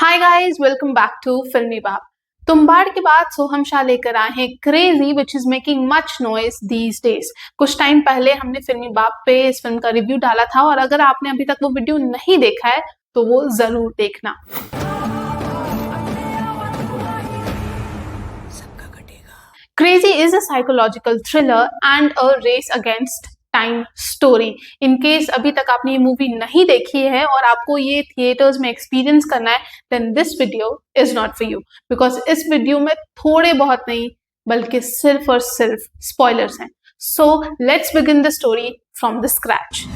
Hi guys, welcome back to Filmi Baap. Tumbbad के बाद सोहम शाह लेकर आए हैं crazy which is making much noise these days. कुछ टाइम पहले हमने फिल्मी बाप पे इस फिल्म का रिव्यू डाला था और अगर आपने अभी तक वो वीडियो नहीं देखा है तो वो जरूर देखना। Crazy is a psychological thriller and a race against time story. In case अभी तक आपने ये मूवी नहीं देखी है और आपको ये थिएटर्स में एक्सपीरियंस करना है then this video is not for you, because इस वीडियो में थोड़े बहुत नहीं बल्कि सिर्फ और सिर्फ स्पॉयलर्स हैं। So let's begin the story from the scratch.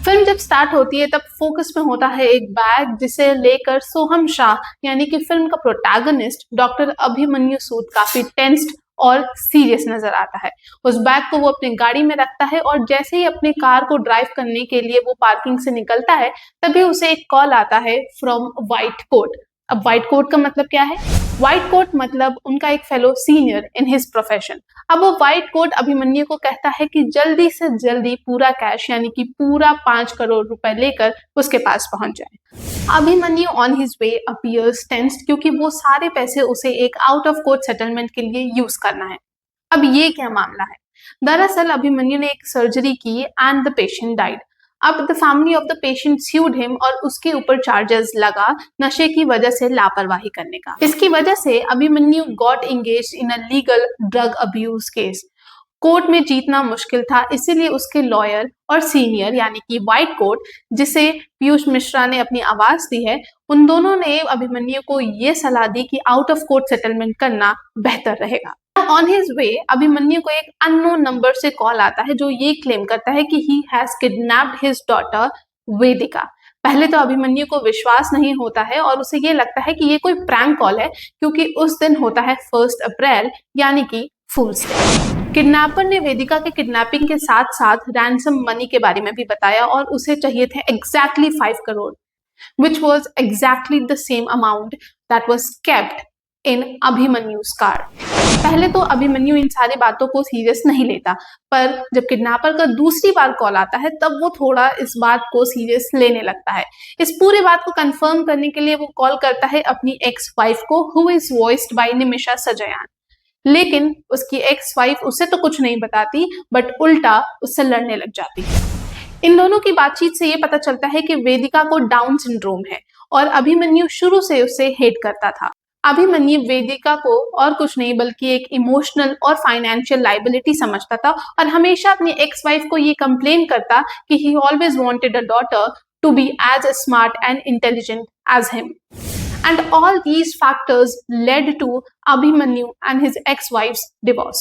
Film जब स्टार्ट होती है तब फोकस में होता है एक बैग जिसे लेकर सोहम शाह यानी कि फिल्म का प्रोटैगनिस्ट डॉक्टर अभिमन्यु सूद काफी टेंस्ड और सीरियस नजर आता है। उस बैग को वो अपनी गाड़ी में रखता है और जैसे ही अपनी कार को ड्राइव करने के लिए वो पार्किंग से निकलता है तभी उसे एक कॉल आता है फ्रॉम व्हाइट कोट। अब व्हाइट कोट का मतलब क्या है? व्हाइट कोट मतलब उनका एक fellow senior in his profession. अब वो व्हाइट कोट अभिमन्यु को कहता है कि जल्दी से जल्दी पूरा कैश यानी कि पूरा 5 करोड़ रुपए लेकर उसके पास पहुंच जाए। Abhimanyu on his way appears tensed क्योंकि वो सारे पैसे उसे एक आउट ऑफ कोर्ट सेटलमेंट के लिए यूज करना है। अब ये क्या मामला है? दरअसल अभिमन्यु ने एक सर्जरी की एंड द पेशेंट डाइड। अब the family of the patient sued him और उसके ऊपर चार्जेस लगा नशे की वजह से लापरवाही करने का। इसकी वजह से Abhimanyu got engaged in a legal drug abuse case. Court में जीतना मुश्किल था, इसीलिए उसके लॉयर और सीनियर यानी कि व्हाइट कोट जिसे पीयूष मिश्रा ने अपनी आवाज दी है, उन दोनों ने अभिमन्यु को ये सलाह दी कि आउट ऑफ कोर्ट सेटलमेंट करना बेहतर रहेगा। ऑन हिज वे अभिमन्यु को एक अननोन नंबर से कॉल आता है जो ये क्लेम करता है कि he has kidnapped his daughter Vedika. पहले तो अभिमन्यु को विश्वास नहीं होता है और उसे ये लगता है कि ये कोई प्रैंक कॉल है क्योंकि उस दिन होता है 1 अप्रैल यानी कि फूल्स डे। किडनैपर ने वेदिका के किडनैपिंग के साथ साथ रैंसम मनी के बारे में भी बताया और उसे चाहिए थे exactly 5 crore which was exactly the same amount that was kept in अभिमन्यु's car। पहले तो अभिमन्यु इन सारी बातों को सीरियस नहीं लेता, पर जब किडनैपर का दूसरी बार कॉल आता है तब वो थोड़ा इस बात को सीरियस लेने लगता है। इस पूरी बात को कंफर्म करने के लिए वो कॉल करता है अपनी एक्स वाइफ को who is voiced by Nimisha Sajayan. लेकिन उसकी एक्स वाइफ उसे तो कुछ नहीं बताती बट उल्टा उससे लड़ने लग जाती है। इन दोनों की बातचीत से ये पता चलता है कि वेदिका को डाउन सिंड्रोम है और अभिमन्यु शुरू से उसे हेट करता था। अभिमन्यु वेदिका को और कुछ नहीं बल्कि एक इमोशनल और फाइनेंशियल लाइबिलिटी समझता था और हमेशा अपनी एक्स वाइफ को ये कंप्लेन करता कि he always wanted a daughter to be as smart and intelligent as him. And all these factors led to Abhimanyu and his ex-wife's divorce।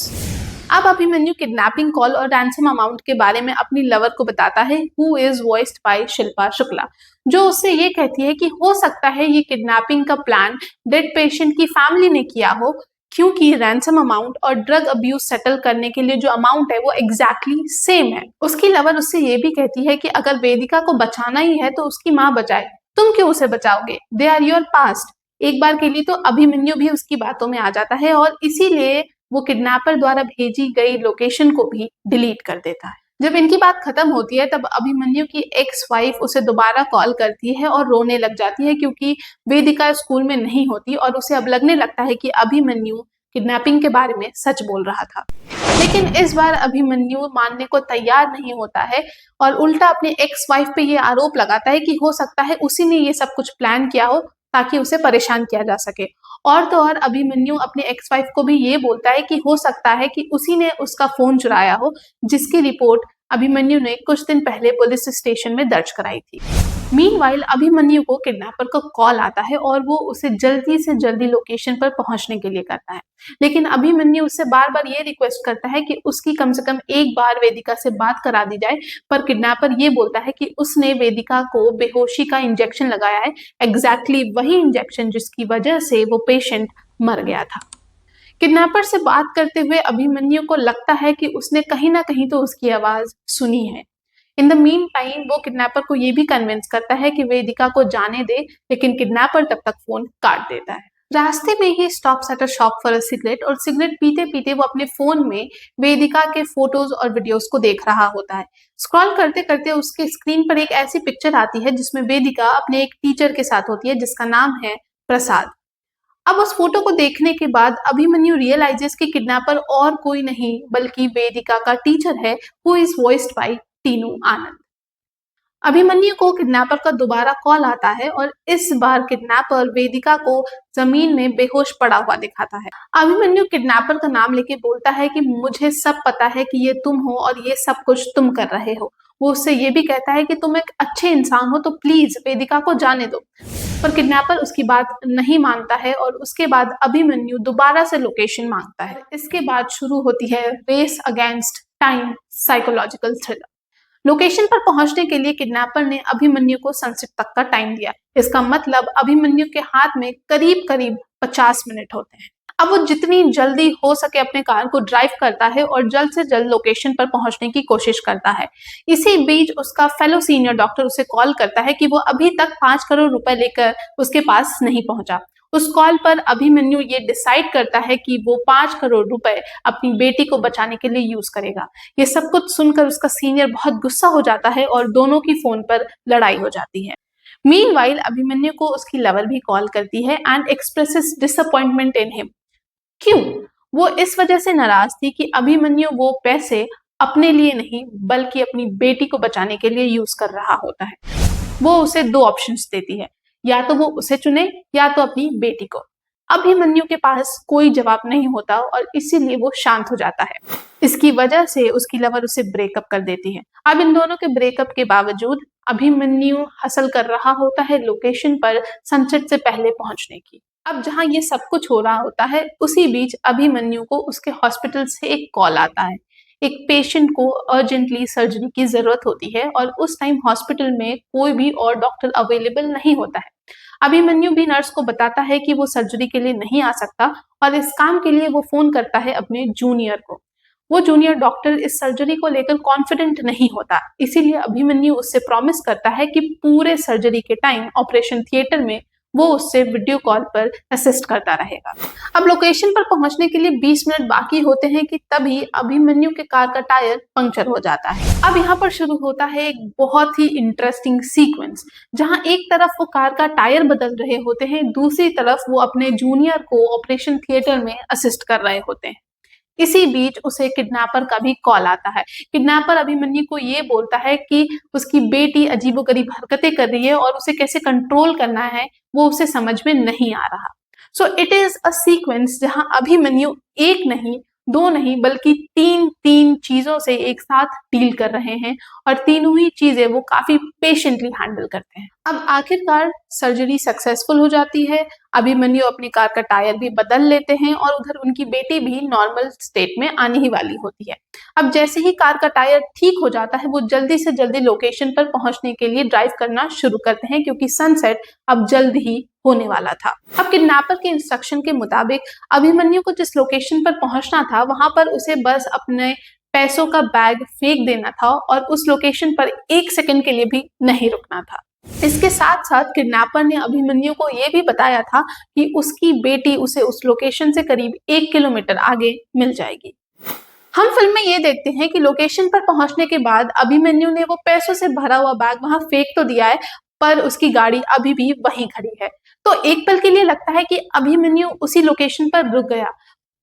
अब अभिमन्यु किडनैपिंग कॉल और रैंसम अमाउंट के बारे में अपनी लवर को बताता है who is voiced by Shilpa Shukla, जो उससे ये कहती है कि हो सकता है ये किडनैपिंग का प्लान डेड पेशेंट की फैमिली ने किया हो क्योंकि रैंसम अमाउंट और ड्रग अब्यूज सेटल करने के लिए जो अमाउंट है वो एग्जैक्टली सेम है। उसकी लवर उससे ये भी कहती है कि अगर वेदिका को बचाना ही है तो उसकी माँ बचाए, तुम क्यों उसे बचाओगे? They are your past. एक बार के लिए तो अभिमन्यु भी उसकी बातों में आ जाता है और इसीलिए वो किडनैपर द्वारा भेजी गई लोकेशन को भी डिलीट कर देता है। जब इनकी बात खत्म होती है तब अभिमन्यु की एक्स वाइफ उसे दोबारा कॉल करती है और रोने लग जाती है क्योंकि वेदिका स्कूल में नहीं होती और उसे अब लगने लगता है कि अभिमन्यु किडनैपिंग के बारे में सच बोल रहा था। लेकिन इस बार अभिमन्यु मानने को तैयार नहीं होता है और उल्टा अपनी एक्स वाइफ पे ये आरोप लगाता है कि हो सकता है उसी ने ये सब कुछ प्लान किया हो ताकि उसे परेशान किया जा सके। और तो और अभिमन्यु अपने एक्स वाइफ को भी ये बोलता है कि हो सकता है कि उसी ने उसका फोन चुराया हो, जिसकी रिपोर्ट अभिमन्यु ने कुछ दिन पहले पुलिस स्टेशन में दर्ज कराई थी। मीनवाइल अभिमन्यु को किडनैपर का कॉल आता है और वो उसे जल्दी से जल्दी लोकेशन पर पहुंचने के लिए करता है, लेकिन अभिमन्यु उससे बार बार ये रिक्वेस्ट करता है कि उसकी कम से कम एक बार वेदिका से बात करा दी जाए, पर किडनैपर ये बोलता है कि उसने वेदिका को बेहोशी का इंजेक्शन लगाया है, एग्जैक्टली वही इंजेक्शन जिसकी वजह से वो पेशेंट मर गया था। किडनैपर से बात करते हुए अभिमन्यु को लगता है कि उसने कहीं ना कहीं तो उसकी आवाज सुनी है। इन द मीन टाइम वो किडनैपर को ये भी कन्विंस करता है कि वेदिका को जाने दे, लेकिन किडनैपर तब तक फोन काट देता है। रास्ते में ही stops at a shop for a cigarette और सिगरेट पीते पीते वो अपने फोन में वेदिका के फोटोज और वीडियोस को देख रहा होता है। स्क्रॉल करते करते उसके स्क्रीन पर एक ऐसी पिक्चर आती है जिसमें वेदिका अपने एक टीचर के साथ होती है जिसका नाम है प्रसाद। अब उस फोटो को देखने के बाद अभिमन्यु रियलाइजेस कि किडनैपर और कोई नहीं बल्कि वेदिका का टीचर है, who is voiced by Tinu Anand. Abhimanyu को किडनैपर का दोबारा कॉल आता है और इस बार किडनैपर वेदिका को जमीन में बेहोश पड़ा हुआ दिखाता है। अभिमन्यु किडनैपर का नाम लेके बोलता है कि मुझे सब पता है कि ये तुम हो और ये सब कुछ तुम कर रहे हो। वो उससे ये भी कहता है कि तुम एक अच्छे इंसान हो तो प्लीज वेदिका को जाने दो, पर किडनैपर उसकी बात नहीं मानता है और उसके बाद अभिमन्यु दोबारा से लोकेशन मांगता है। इसके बाद शुरू होती है race against time psychological thriller. Location पर पहुंचने के लिए किडनैपर ने अभिमन्यु को सनसेट तक का टाइम दिया। इसका मतलब अभिमन्यु के हाथ में करीब करीब 50 मिनट होते हैं। अब वो जितनी जल्दी हो सके अपने कार को ड्राइव करता है और जल्द से जल्द लोकेशन पर पहुंचने की कोशिश करता है। इसी बीच उसका फेलो सीनियर डॉक्टर उसे कॉल करता है कि वो अभी तक 5 करोड़ रुपए लेकर उसके पास नहीं पहुंचा। उस कॉल पर अभिमन्यु ये डिसाइड करता है कि वो 5 करोड़ रुपए अपनी बेटी को बचाने के लिए यूज करेगा। ये सब कुछ सुनकर उसका सीनियर बहुत गुस्सा हो जाता है और दोनों की फोन पर लड़ाई हो जाती है। मीनवाइल अभिमन्यु को उसकी लवर भी कॉल करती है and expresses disappointment in him. क्यों? वो इस वजह से नाराज थी कि अभिमन्यु वो पैसे अपने लिए नहीं बल्कि अपनी बेटी को बचाने के लिए यूज कर रहा होता है। वो उसे 2 ऑप्शंस देती है, या तो वो उसे चुने या तो अपनी बेटी को। अभिमन्यु के पास कोई जवाब नहीं होता और इसीलिए वो शांत हो जाता है। इसकी वजह से उसकी लवर उसे ब्रेकअप कर देती है। अब इन दोनों के ब्रेकअप के बावजूद अभिमन्यु हसल कर रहा होता है लोकेशन पर सनसेट से पहले पहुंचने की। अब जहां ये सब कुछ हो रहा होता है उसी बीच अभिमन्यु को उसके हॉस्पिटल से एक कॉल आता है। एक पेशेंट को अर्जेंटली सर्जरी की जरूरत होती है और उस टाइम हॉस्पिटल में कोई भी और डॉक्टर अवेलेबल नहीं होता है। अभिमन्यु भी नर्स को बताता है कि वो सर्जरी के लिए नहीं आ सकता और इस काम के लिए वो फोन करता है अपने जूनियर को। वो जूनियर डॉक्टर इस सर्जरी को लेकर कॉन्फिडेंट नहीं होता, इसीलिए अभिमन्यु उससे प्रॉमिस करता है कि पूरे सर्जरी के टाइम ऑपरेशन थिएटर में वो उससे वीडियो कॉल पर असिस्ट करता रहेगा। अब लोकेशन पर पहुंचने के लिए 20 मिनट बाकी होते हैं कि तभी अभिमन्यु के कार का टायर पंक्चर हो जाता है। अब यहाँ पर शुरू होता है एक बहुत ही इंटरेस्टिंग सीक्वेंस, जहां एक तरफ वो कार का टायर बदल रहे होते हैं, दूसरी तरफ वो अपने जूनियर को ऑपरेशन थिएटर में असिस्ट कर रहे होते हैं। इसी बीच उसे किडनैपर का भी कॉल आता है। किडनैपर अभिमन्यु को ये बोलता है कि उसकी बेटी अजीबोगरीब हरकतें कर रही है और उसे कैसे कंट्रोल करना है वो उसे समझ में नहीं आ रहा। So it is a sequence जहां अभिमन्यु एक नहीं, 2 नहीं बल्कि 3 चीजों से एक साथ डील कर रहे हैं और तीनों ही चीजें वो काफी पेशेंटली हैंडल करते हैं। अब आखिरकार सर्जरी सक्सेसफुल हो जाती है। अभिमन्यु अपनी कार का टायर भी बदल लेते हैं और उधर उनकी बेटी भी नॉर्मल स्टेट में आने ही वाली होती है। अब जैसे ही कार का टायर ठीक हो जाता है वो जल्दी से जल्दी लोकेशन पर पहुंचने के लिए ड्राइव करना शुरू करते हैं क्योंकि सनसेट अब जल्द ही होने वाला था। अब किडनैपर के इंस्ट्रक्शन के मुताबिक अभिमन्यु को जिस लोकेशन पर पहुंचना था वहां पर उसे बस अपने पैसों का बैग फेंक देना था और उस लोकेशन पर 1 सेकंड के लिए भी नहीं रुकना था। इसके साथ साथ किडनैपर ने अभिमन्यु को यह भी बताया था कि उसकी बेटी उसे उस लोकेशन से करीब 1 किलोमीटर आगे मिल जाएगी। हम फिल्म में ये देखते हैं कि लोकेशन पर पहुंचने के बाद अभिमन्यु ने वो पैसों से भरा हुआ बैग वहां फेंक तो दिया है, पर उसकी गाड़ी अभी भी वहीं खड़ी है। तो एक पल के लिए लगता है कि अभिमन्यु उसी लोकेशन पर रुक गया,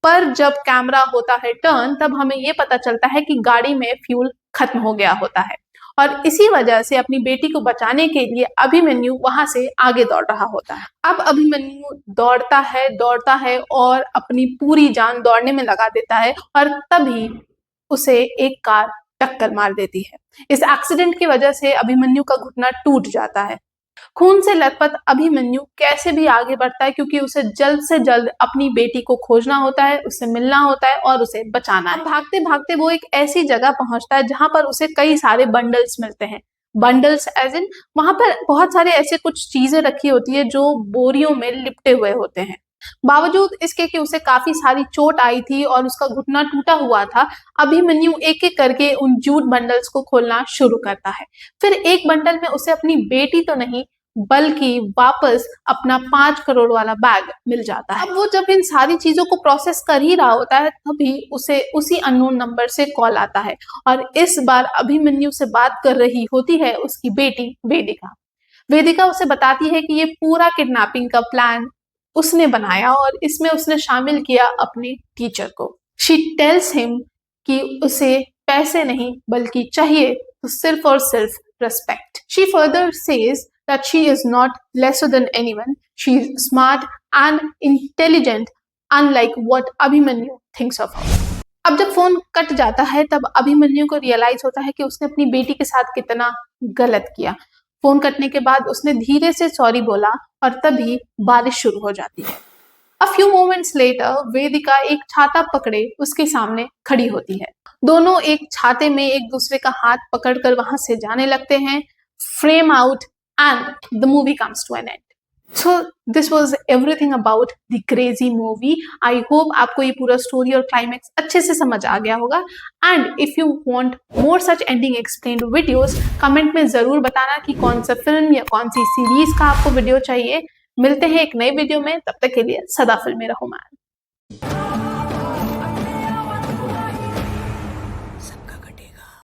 पर जब कैमरा होता है टर्न तब हमें ये पता चलता है कि गाड़ी में फ्यूल खत्म हो गया होता है और इसी वजह से अपनी बेटी को बचाने के लिए अभिमन्यु वहां से आगे दौड़ रहा होता है। अब अभिमन्यु दौड़ता है और अपनी पूरी जान दौड़ने में लगा देता है और तभी उसे एक कार टक्कर मार देती है। इस एक्सीडेंट की वजह से अभिमन्यु का घुटना टूट जाता है। खून से लथपथ अभिमन्यु कैसे भी आगे बढ़ता है क्योंकि उसे जल्द से जल्द अपनी बेटी को खोजना होता है, उससे मिलना होता है और उसे बचाना है। भागते भागते वो एक ऐसी जगह पहुंचता है जहां पर उसे कई सारे बंडल्स मिलते हैं। बंडल्स एज इन वहां पर बहुत सारे ऐसे कुछ चीजें रखी होती है जो बोरियों में लिपटे हुए होते हैं। बावजूद इसके कि उसे काफी सारी चोट आई थी और उसका घुटना टूटा हुआ था, अभिमन्यु एक एक करके उन जूट बंडल्स को खोलना शुरू करता है। फिर एक बंडल में उसे अपनी बेटी तो नहीं बल्कि वापस अपना 5 करोड़ वाला बैग मिल जाता है। अब वो जब इन सारी चीजों को प्रोसेस कर ही रहा होता है तभी उसे उसी अननोन नंबर से कॉल आता है और इस बार अभिमन्यु से बात कर रही होती है उसकी बेटी वेदिका। वेदिका उसे बताती है कि ये पूरा किडनैपिंग का प्लान उसने बनाया और इसमें उसने शामिल किया अपने टीचर को। शी टेल्स हिम कि उसे पैसे नहीं बल्कि चाहिए तो सिर्फ और सिर्फ respect. She further says that she is not lesser than anyone. She is smart and intelligent, unlike what Abhimanyu thinks of her. अब जब फोन कट जाता है तब अभिमन्यु को रियलाइज होता है कि उसने अपनी बेटी के साथ कितना गलत किया। फोन कटने के बाद उसने धीरे से सॉरी बोला और तभी बारिश शुरू हो जाती है। A few moments later, वेदिका एक छाता पकड़े उसके सामने खड़ी होती है। दोनों एक छाते में एक दूसरे का हाथ पकड़कर वहां से जाने लगते हैं। Frame out and the movie comes to an end. So this was everything about the Crazy movie. I hope आपको ये पूरा स्टोरी और क्लाइमैक्स अच्छे से समझ आ गया होगा। And if you want more such ending explained videos, comment में जरूर बताना कि कौन सा फिल्म या कौन सी सीरीज का आपको वीडियो चाहिए। मिलते हैं एक नए वीडियो में, तब तक के लिए सदा फिल्मी रहो मैन।